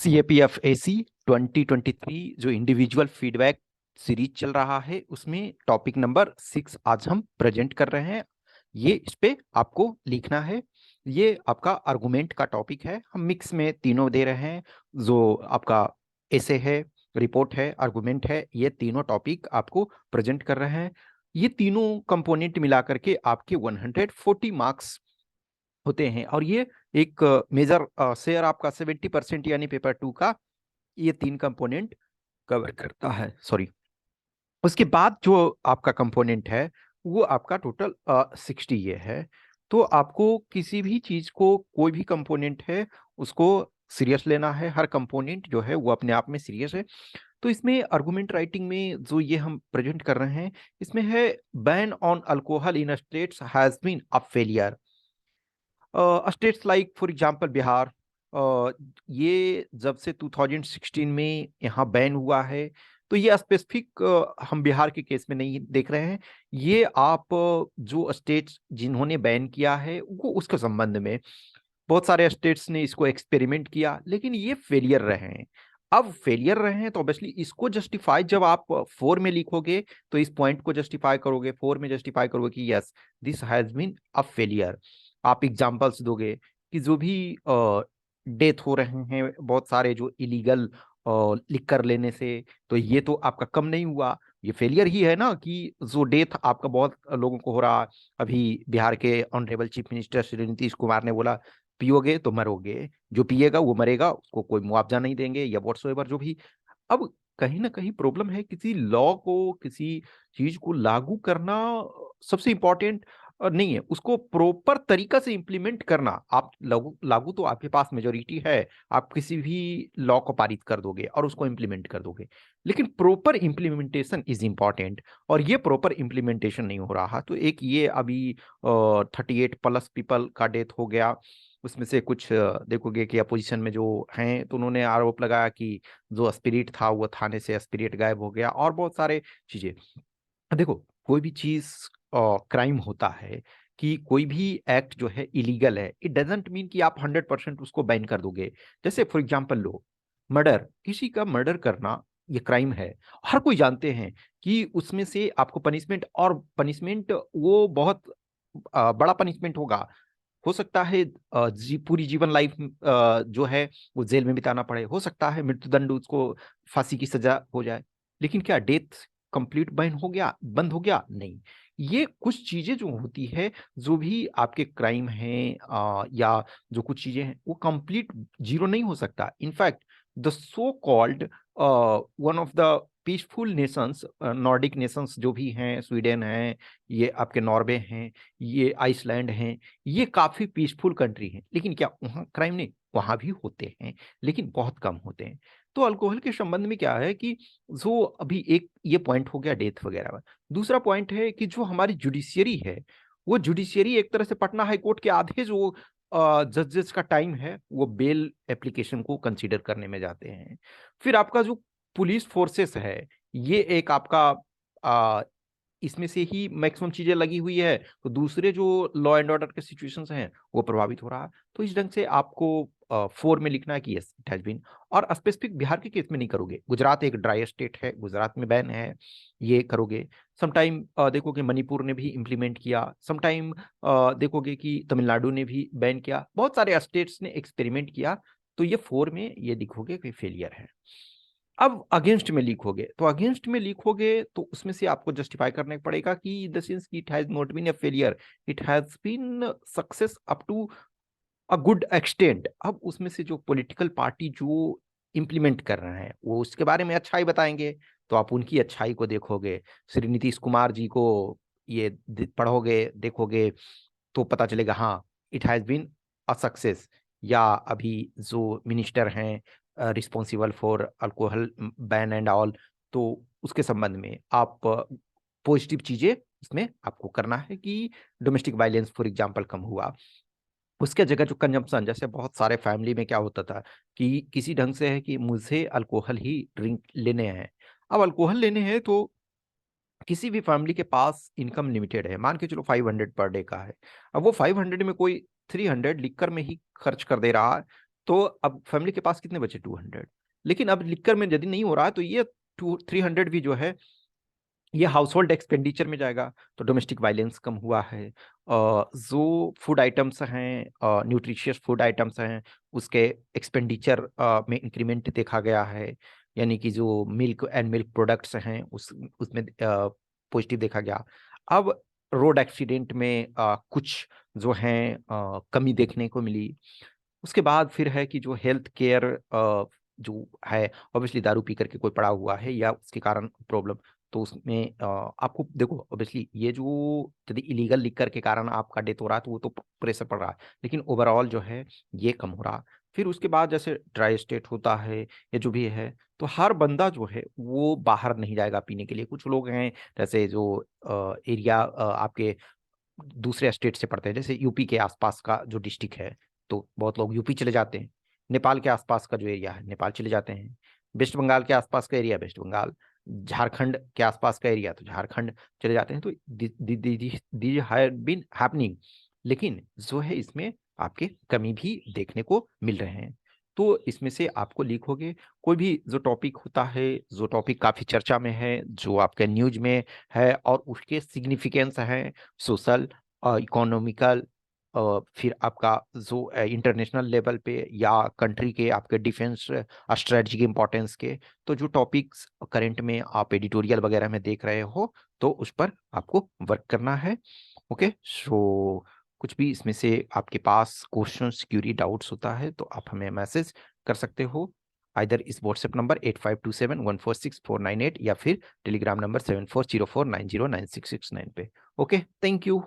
CAPF-AC 2023 जो individual feedback series चल रहा है उसमें टॉपिक नंबर 6 आज हम प्रेजेंट कर रहे हैं। ये इस पे आपको लिखना है। ये आपका आर्गुमेंट का टॉपिक है। हम मिक्स में तीनों दे रहे हैं, जो आपका एसे है, रिपोर्ट है, आर्गुमेंट है। ये तीनों टॉपिक आपको प्रेजेंट कर रहे हैं। ये तीनों कंपोनेंट मिलाकर के आपके 140 मार्क्स होते हैं और ये एक मेजर शेयर आपका 70% यानी पेपर 2 का ये तीन कंपोनेंट कवर करता है। सॉरी, उसके बाद जो आपका कंपोनेंट है वो आपका टोटल 60 ये है। तो आपको किसी भी चीज को, कोई भी कंपोनेंट है उसको सीरियस लेना है। हर कंपोनेंट जो है वो अपने आप में सीरियस है। तो इसमें आर्गुमेंट राइटिंग में जो ये हम प्रेजेंट कर रहे हैं इसमें है ban on alcohol in states has been a failure. States like for example Bihar, ये जब से 2016 में यहाँ बैन हुआ है, तो ये स्पेसिफिक हम बिहार के केस में नहीं देख रहे हैं। ये आप जो स्टेट्स जिन्होंने बैन किया है वो उसके संबंध में बहुत सारे स्टेट्स ने इसको एक्सपेरिमेंट किया लेकिन ये फेलियर रहे हैं। अब फेलियर रहे हैं तो ऑब्वियसली इसको जस्टिफाई जब आप 4 में लिखोगे तो इस पॉइंट को जस्टिफाई करोगे, 4 में जस्टिफाई करोगे कि yes this has been a failure. आप एग्जांपल्स दोगे कि जो भी डेथ हो रहे हैं बहुत सारे जो इलीगल लिख कर लेने से, तो ये तो आपका कम नहीं हुआ, ये फेलियर ही है ना कि जो डेथ आपका बहुत लोगों को हो रहा। अभी बिहार के honourable chief minister Shri Nitish Kumar ने बोला पियोगे तो मरोगे, जो पिएगा वो मरेगा, उसको कोई मुआवजा नहीं देंगे या व्हाट्सोएवर जो भी। अब कहीं ना कहीं प्रॉब्लम है, किसी लॉ को, किसी चीज को लागू करना सबसे इंपॉर्टेंट नहीं है, उसको प्रॉपर तरीका से इंप्लीमेंट करना। आप लागू लागू तो आपके पास मेजोरिटी है, आप किसी भी लॉ को पारित कर दोगे और उसको इंप्लीमेंट कर दोगे, लेकिन प्रॉपर इंप्लीमेंटेशन इज इंपॉर्टेंट। और ये प्रॉपर इंप्लीमेंटेशन नहीं हो रहा। तो एक ये अभी 38+ पीपल का डेथ हो गया। उसमें से कुछ देखोगे कि अपोजिशन में जो हैं तो उन्होंने आरोप लगाया कि जो स्पिरिट था वो थाने से स्पिरिट गायब हो गया और बहुत सारे चीजें। देखो, कोई भी चीज क्राइम होता है कि कोई भी एक्ट जो है इलीगल है, इट डजेंट मीन कि आप 100% उसको बैन कर दोगे। जैसे फॉर एग्जांपल लो, मर्डर, किसी का मर्डर करना ये क्राइम है। हर कोई जानते हैं कि उसमें से आपको पनिशमेंट, और पनिशमेंट वो बहुत बड़ा पनिशमेंट होगा। हो सकता है पूरी जीवन लाइफ जो है वो जेल में बिताना पड़े, हो सकता है मृत्युदंड, उसको फांसी की सजा हो जाए। लेकिन क्या डेथ कंप्लीट बैन हो गया, बंद हो गया? नहीं। ये कुछ चीजें जो होती है, जो भी आपके क्राइम हैं या जो कुछ चीजें हैं, वो कंप्लीट जीरो नहीं हो सकता। In fact the so called one of the peaceful Nations, Nordic Nations जो भी हैं, स्वीडन है, ये आपके नॉर्वे हैं, ये आइसलैंड हैं, ये काफी पीसफुल कंट्री है। लेकिन क्या वहाँ क्राइम नहीं? वहां भी होते हैं लेकिन बहुत कम होते हैं। तो अल्कोहल के संबंध में क्या है कि जो अभी एक ये पॉइंट हो गया डेथ वगैरह में। दूसरा पॉइंट है कि जो हमारी जुडिशियरी है, वो जुडिशियरी एक तरह से पटना हाई कोर्ट के आधे जो जजेस का टाइम है वो बेल एप्लीकेशन को कंसीडर करने में जाते हैं। फिर आपका जो पुलिस फोर्सेस है, ये एक आपका इसमें से ही मैक्सिमम चीजें लगी हुई है, तो दूसरे जो लॉ एंड ऑर्डर के सिचुएशंस हैं वो प्रभावित हो रहा है। तो इस ढंग से आपको 4 में लिखना है कि यस इट हैज बीन। और स्पेसिफिक बिहार के केस में नहीं करोगे, गुजरात एक ड्राई स्टेट है, गुजरात में बैन है, ये करोगे। समटाइम देखोगे मणिपुर ने भी इंप्लीमेंट किया, समटाइम देखोगे कि तमिलनाडु ने भी बैन किया, बहुत सारे स्टेट्स ने एक्सपेरिमेंट किया। तो ये 4 में ये दिखोगे कि फेलियर है। अब अगेंस्ट में लिखोगे, तो अगेंस्ट में लिखोगे तो उसमें से आपको जस्टिफाई करने पड़ेगा कि the since it has not been a failure, it has been success up to a good extent. अब उसमें से जो पॉलिटिकल पार्टी जो इंप्लीमेंट कर रहे हैं वो उसके बारे में अच्छाई बताएंगे, तो आप उनकी अच्छाई को देखोगे। श्री नीतीश कुमार जी को ये पढ़ोगे, देखोगे, तो पता चलेगा हाँ it has been a success. या अभी जो मिनिस्टर हैं responsible for alcohol ban and all, तो उसके संबंध में आप पॉजिटिव चीजें इसमें आपको करना है कि डोमेस्टिक वायलेंस फॉर एग्जांपल कम हुआ। उसके जगह जो कंजम्पशन, जैसे बहुत सारे फैमिली में क्या होता था कि किसी ढंग से है कि मुझे अल्कोहल ही ड्रिंक लेने हैं। अब अल्कोहल लेने हैं तो किसी भी फैमिली के पास इनकम लिमिटेड है, मान के चलो 500 पर डे का है। अब वो 500 में कोई 300 लिकर में ही खर्च कर दे रहा है, तो अब फैमिली के पास कितने बचे 200, लेकिन अब लिखकर में यदि नहीं हो रहा है तो ये 300 भी जो है ये हाउस होल्ड एक्सपेंडिचर में जाएगा। तो डोमेस्टिक वायलेंस कम हुआ है, जो फूड आइटम्स हैं, न्यूट्रिशियस फूड आइटम्स हैं, उसके एक्सपेंडिचर में इंक्रीमेंट देखा गया है। यानी कि जो मिल्क एंड मिल्क प्रोडक्ट्स हैं उसमें पॉजिटिव देखा गया। अब रोड एक्सीडेंट में कुछ जो हैं कमी देखने को मिली। उसके बाद फिर है कि जो हेल्थ केयर जो है, ऑब्वियसली दारू पी करके कोई पड़ा हुआ है या उसके कारण प्रॉब्लम, तो उसमें आपको देखो ऑब्वियसली ये जो यदि इलीगल लिकर के कारण आपका डेथ हो रहा है तो वो तो प्रेशर पड़ रहा है, लेकिन ओवरऑल जो है ये कम हो रहा। फिर उसके बाद जैसे ड्राई स्टेट होता है या जो भी है, तो हर बंदा जो है वो बाहर नहीं जाएगा पीने के लिए। कुछ लोग हैं जैसे जो एरिया आपके दूसरे स्टेट से पड़ते हैं, जैसे यूपी के आसपास का जो डिस्ट्रिक्ट है तो बहुत लोग यूपी चले जाते हैं, नेपाल के आसपास का जो एरिया है नेपाल चले जाते हैं, वेस्ट बंगाल के आसपास का एरिया वेस्ट बंगाल, झारखंड के आसपास का एरिया तो झारखंड चले जाते हैं। तो दी हैव बीन हैपनिंग, लेकिन जो है इसमें आपके कमी भी देखने को मिल रहे हैं। तो इसमें से आपको लीक हो गए कोई भी जो टॉपिक होता है, जो टॉपिक काफी चर्चा में है, जो आपके न्यूज में है और उसके सिग्निफिकेंस है सोशल, इकोनॉमिकल, फिर आपका जो इंटरनेशनल लेवल पे या कंट्री के आपके डिफेंस स्ट्रेटजी के इंपॉर्टेंस के, तो जो टॉपिक्स करंट में आप एडिटोरियल वगैरह में देख रहे हो तो उस पर आपको वर्क करना है। ओके, सो कुछ भी इसमें से आपके पास क्वेश्चंस क्यूरी डाउट्स होता है तो आप हमें मैसेज कर सकते हो, आइदर इस व्हाट्सएप नंबर 8527146498 या फिर टेलीग्राम नंबर 7404909669 पे। Okay, thank you.